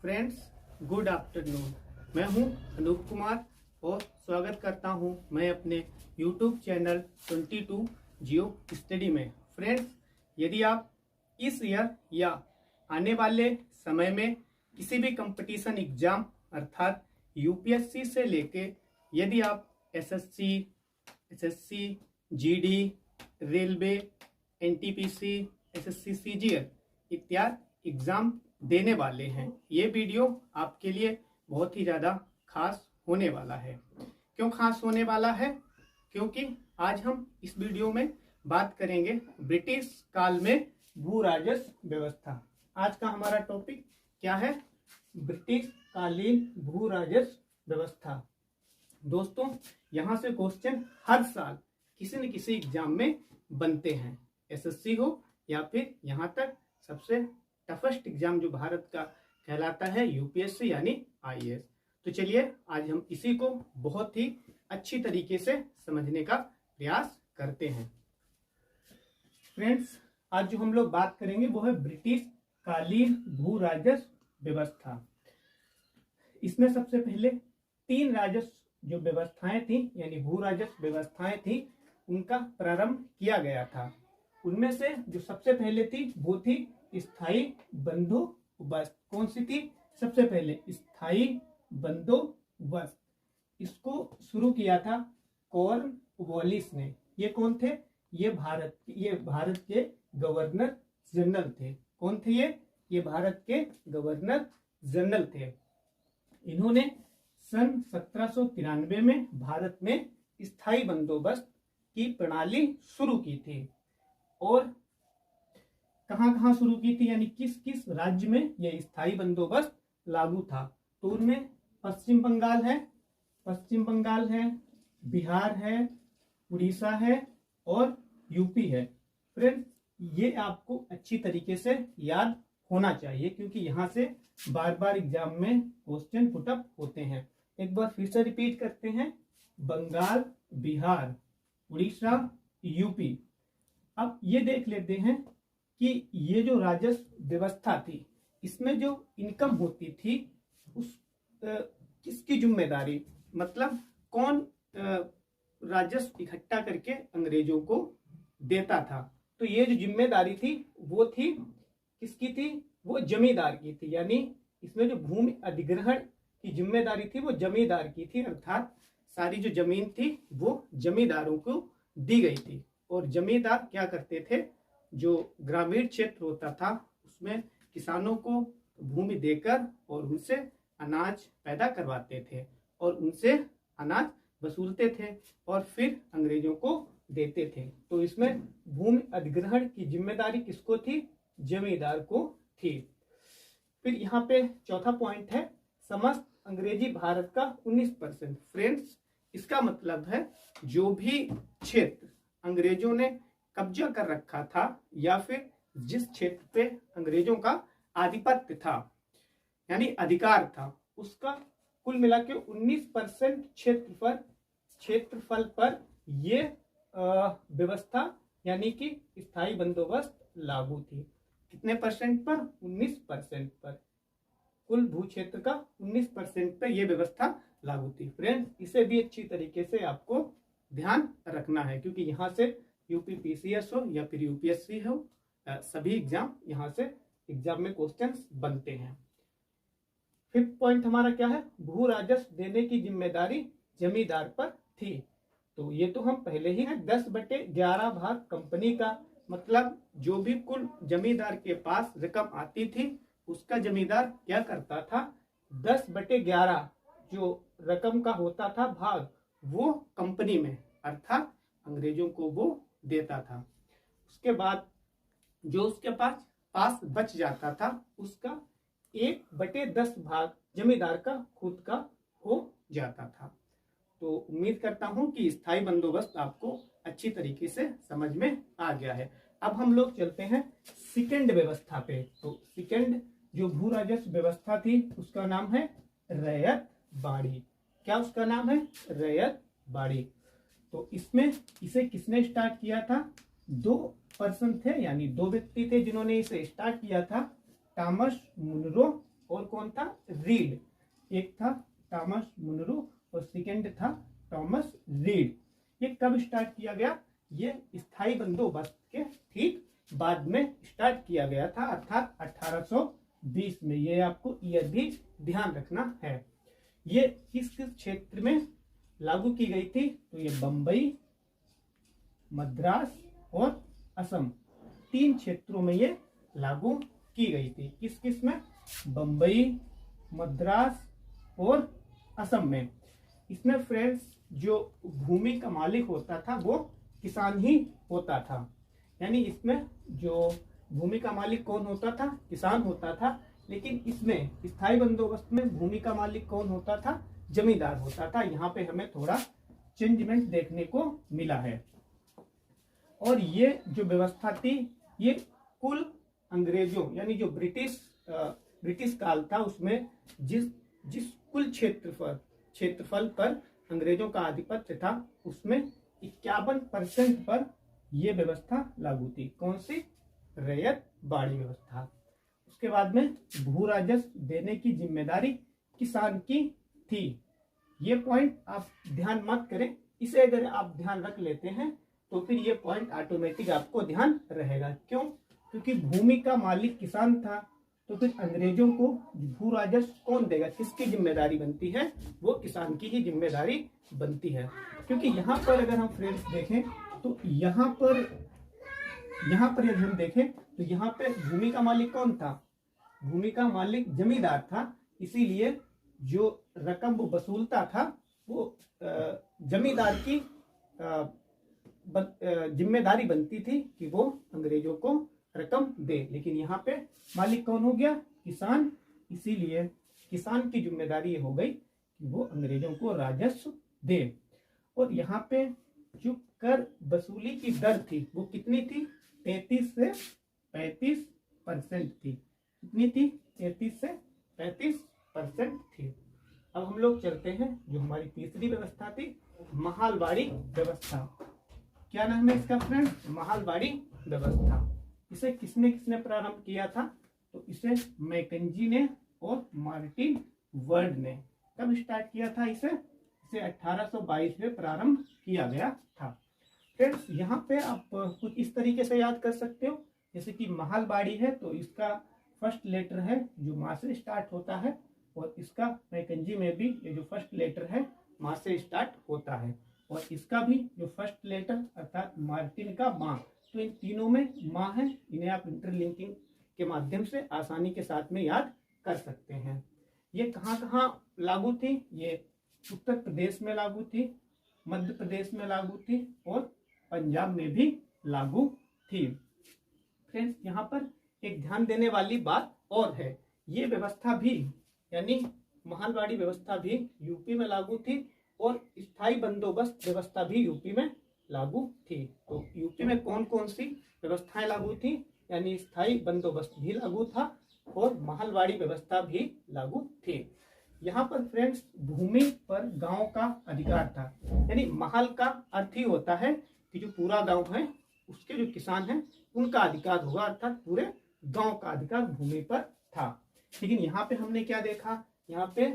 Friends, good afternoon. मैं हूं अनूप कुमार और स्वागत करता हूं मैं अपने यूट्यूब चैनल 22 जियो स्टडी में। फ्रेंड्स, यदि आप इस ईयर या आने वाले समय में किसी भी कंपटीशन एग्जाम अर्थात यूपीएससी से लेके यदि आप SSC, GD, railway, NTPC, SSC CGL इत्यादि एग्जाम देने वाले हैं, ये वीडियो आपके लिए बहुत ही ज़्यादा खास होने वाला है। क्यों खास होने वाला है? क्योंकि आज हम इस वीडियो में बात करेंगे ब्रिटिश काल में भू राजस्व व्यवस्था। आज का हमारा टॉपिक क्या है? ब्रिटिश कालीन भू राजस्व व्यवस्था। दोस्तों, यहाँ से क्वेश्चन हर साल किसी न किसी एग्जाम में बनते हैं, एसएससी हो या फिर यहाँ तक सबसे टफेस्ट एग्जाम जो भारत का कहलाता है यूपीएससी यानी आईएएस। तो चलिए आज हम इसी को बहुत ही अच्छी तरीके से समझने का प्रयास करते हैं। फ्रेंड्स, आज जो हम लोग बात करेंगे वो है ब्रिटिश कालीन भू राजस्व व्यवस्था। इसमें सबसे पहले 3 राजस्व जो व्यवस्थाएं थी यानी भू राजस्व व्यवस्थाएं थी, उनका प्रारंभ किया गया था। उनमें से जो सबसे पहले थी वो थी स्थायी बंदोबस्त। कौन सी थी? सबसे पहले स्थायी बंदोबस्त। इसको शुरू किया था कॉर्नवालिस ने। ये कौन थे? ये भारत के गवर्नर जनरल थे। कौन थे ये भारत के गवर्नर जनरल थे। इन्होंने सन 1793 में भारत में स्थायी बंदोबस्त की प्रणाली शुरू की थी। और कहां शुरू की थी यानी किस किस राज्य में यह स्थायी बंदोबस्त लागू था? तो उनमें पश्चिम बंगाल है, बिहार है, उड़ीसा है और यूपी है। फ्रेंड्स, ये आपको अच्छी तरीके से याद होना चाहिए क्योंकि यहाँ से बार बार एग्जाम में क्वेश्चन पुटअप होते हैं। एक बार फिर से रिपीट करते हैं, बंगाल, बिहार, उड़ीसा, यूपी। अब ये देख लेते हैं कि ये जो राजस्व व्यवस्था थी, इसमें जो इनकम होती थी उस किसकी जिम्मेदारी, मतलब कौन राजस्व इकट्ठा करके अंग्रेजों को देता था? तो ये जो जिम्मेदारी थी वो थी किसकी थी? वो जमींदार की थी। यानी इसमें जो भूमि अधिग्रहण की जिम्मेदारी थी वो जमींदार की थी, अर्थात सारी जो जमीन थी वो जमींदारों को दी गई थी। और जमींदार क्या करते थे? जो ग्रामीण क्षेत्र होता था उसमें किसानों को भूमि देकर और उनसे अनाज पैदा करवाते थे और उनसे अनाज वसूलते थे और फिर अंग्रेजों को देते थे। तो इसमें भूमि अधिग्रहण की जिम्मेदारी किसको थी? जमींदार को थी। फिर यहाँ पे चौथा पॉइंट है समस्त अंग्रेजी भारत का 19%। फ्रेंड्स, इसका मतलब है जो भी क्षेत्र अंग्रेजों ने कब्जा कर रखा था या फिर जिस क्षेत्र पे अंग्रेजों का आधिपत्य था यानी अधिकार था, उसका कुल मिला के 19% क्षेत्रफल पर ये व्यवस्था यानी कि स्थायी बंदोबस्त लागू थी। कितने परसेंट पर? 19% पर। कुल भू क्षेत्र का 19% पर यह व्यवस्था लागू थी। फ्रेंड्स, इसे भी अच्छी तरीके से आपको ध्यान रखना है क्योंकि यहाँ से यूपीपीसीएस हो या फिर यूपीएससी हो, सभी एग्जाम यहाँ से एग्जाम में क्वेश्चंस बनते हैं। 5th पॉइंट हमारा क्या है? भू राजस्व देने की जिम्मेदारी जमींदार पर थी। तो ये तो हम पहले ही है 10/11 भाग कंपनी का, मतलब जो भी कुल जमींदार के पास रकम आती थी उसका जमींदार क्या करता था? 10/11 जो रकम का होता था भाग, वो कंपनी में अर्थात अंग्रेजों को वो देता था। उसके बाद जो उसके पास बच जाता था उसका 1/10 भाग जमींदार का खुद का हो जाता था। तो उम्मीद करता हूं कि स्थायी बंदोबस्त आपको अच्छी तरीके से समझ में आ गया है। अब हम लोग चलते हैं सेकंड व्यवस्था पे। तो सेकंड जो भू राजस्व व्यवस्था थी उसका नाम है रैयत बाड़ी। क्या उसका नाम है? रैयत बाड़ी। तो इसमें इसे किसने स्टार्ट किया था? 2 पर्सन थे यानी 2 व्यक्ति थे जिन्होंने इसे स्टार्ट किया था, टॉमस मुनरो और कौन था, रीड। एक था थॉमस मुनरो और सेकंड था थॉमस रीड। ये कब स्टार्ट किया गया, ये स्थायी बंदोबस्त के ठीक बाद में स्टार्ट किया गया था, अर्थात 1820 में। ये आपको ईयर भी ध्यान रखना है। ये किस किस क्षेत्र में लागू की गई थी, तो ये बंबई, मद्रास और असम, 3 क्षेत्रों में ये लागू की गई थी। किस किस में, बंबई, मद्रास और असम में। इसमें फ्रेंड्स जो भूमि का मालिक होता था वो किसान ही होता था, यानी इसमें जो भूमि का मालिक कौन होता था, किसान होता था। लेकिन इसमें स्थायी बंदोबस्त में भूमि का मालिक कौन होता था, जमींदार होता था। यहाँ पे हमें थोड़ा चेंजमेंट देखने को मिला है। और ये जो व्यवस्था थी ये कुल अंग्रेजों यानी जो ब्रिटिश काल था उसमें जिस कुल क्षेत्रफल पर अंग्रेजों का आधिपत्य था उसमें 51% पर यह व्यवस्था लागू थी। कौन सी, रैयत बाड़ी व्यवस्था। उसके बाद में भू राजस्व देने की जिम्मेदारी किसान की थी। ये पॉइंट आप ध्यान मत करें, इसे अगर आप ध्यान रख लेते हैं तो फिर ये पॉइंट ऑटोमेटिक आपको ध्यान रहेगा। क्यों, क्योंकि भूमि का मालिक किसान था, तो फिर अंग्रेजों को भू राजस्व कौन देगा, किसकी जिम्मेदारी बनती है, वो किसान की ही जिम्मेदारी बनती है। क्योंकि यहाँ पर अगर हम फ्रेंड्स देखें तो यहाँ पर यदि हम देखें तो यहाँ पे भूमि का मालिक कौन था, भूमि का मालिक जमींदार था। इसीलिए जो रकम वो वसूलता था वो जमींदार की जिम्मेदारी बनती थी कि वो अंग्रेजों को रकम दे। लेकिन यहाँ पे मालिक कौन हो गया, किसान। इसीलिए किसान की जिम्मेदारी ये हो गई कि वो अंग्रेजों को राजस्व दे। और यहाँ पे जो कर वसूली की दर थी वो कितनी थी, 33 से 35% थी। कितनी थी, 33 से 35% थी। अब हम लोग चलते हैं जो हमारी तीसरी व्यवस्था थी, महालवाड़ी व्यवस्था। क्या नाम है इसका फ्रेंड, महालवाड़ी व्यवस्था। इसे किसने किसने प्रारंभ किया था, तो इसे मैकेंजी ने और मार्टिन वर्ड ने। कब स्टार्ट किया था इसे 1822 में प्रारंभ किया गया था। फ्रेंड्स यहाँ पे आप कुछ इस तरीके से याद कर सकते हो, जैसे कि महालवाड़ी है तो इसका फर्स्ट लेटर है जो माँ से स्टार्ट होता है, और इसका मैकेंजी में भी ये जो फर्स्ट लेटर है माँ से स्टार्ट होता है, और इसका भी जो फर्स्ट लेटर अर्थात मार्टिन का माँ। तो इन तीनों में माँ है, इन्हें आप इंटरलिंकिंग के माध्यम से आसानी के साथ में याद कर सकते हैं। ये कहाँ कहाँ लागू थी, ये उत्तर प्रदेश में लागू थी, मध्य प्रदेश में लागू थी और पंजाब में भी लागू थी। फ्रेंड्स यहाँ पर एक ध्यान देने वाली बात और है, ये व्यवस्था भी यानी महालवाड़ी व्यवस्था भी यूपी में लागू थी और स्थायी बंदोबस्त व्यवस्था भी यूपी में लागू थी। तो यूपी में कौन कौन सी व्यवस्थाएं लागू थी, यानी स्थायी बंदोबस्त भी लागू था और महालवाड़ी व्यवस्था भी लागू थी। यहाँ पर फ्रेंड्स भूमि पर गांव का अधिकार था, यानी महल का अर्थ ही होता है कि जो पूरा गांव है उसके जो किसान हैं उनका अधिकार होगा, अर्थात पूरे गांव का अधिकार भूमि पर था। लेकिन यहाँ पे हमने क्या देखा, यहाँ पे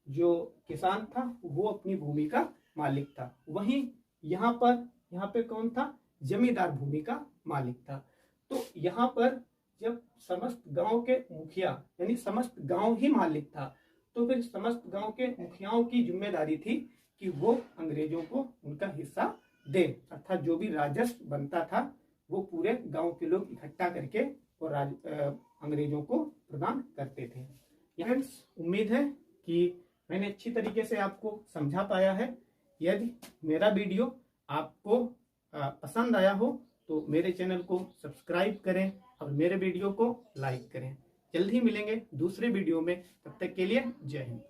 जो किसान था वो अपनी भूमि का मालिक था, वहीं यहाँ पे कौन था, जमींदार भूमि का मालिक था। तो यहाँ पर जब समस्त गांव के मुखिया यानी समस्त गांव ही मालिक था, तो फिर समस्त गांव के मुखियाओं की जिम्मेदारी थी कि वो अंग्रेजों को उनका हिस्सा दे, अर्थात जो भी राजस्व बनता था वो पूरे गांव के लोग इकट्ठा करके और अंग्रेजों को प्रदान करते थे। यहाँ उम्मीद है कि मैंने अच्छी तरीके से आपको समझा पाया है। यदि मेरा वीडियो आपको पसंद आया हो तो मेरे चैनल को सब्सक्राइब करें और मेरे वीडियो को लाइक करें। जल्द ही मिलेंगे दूसरे वीडियो में, तब तक के लिए जय हिंद।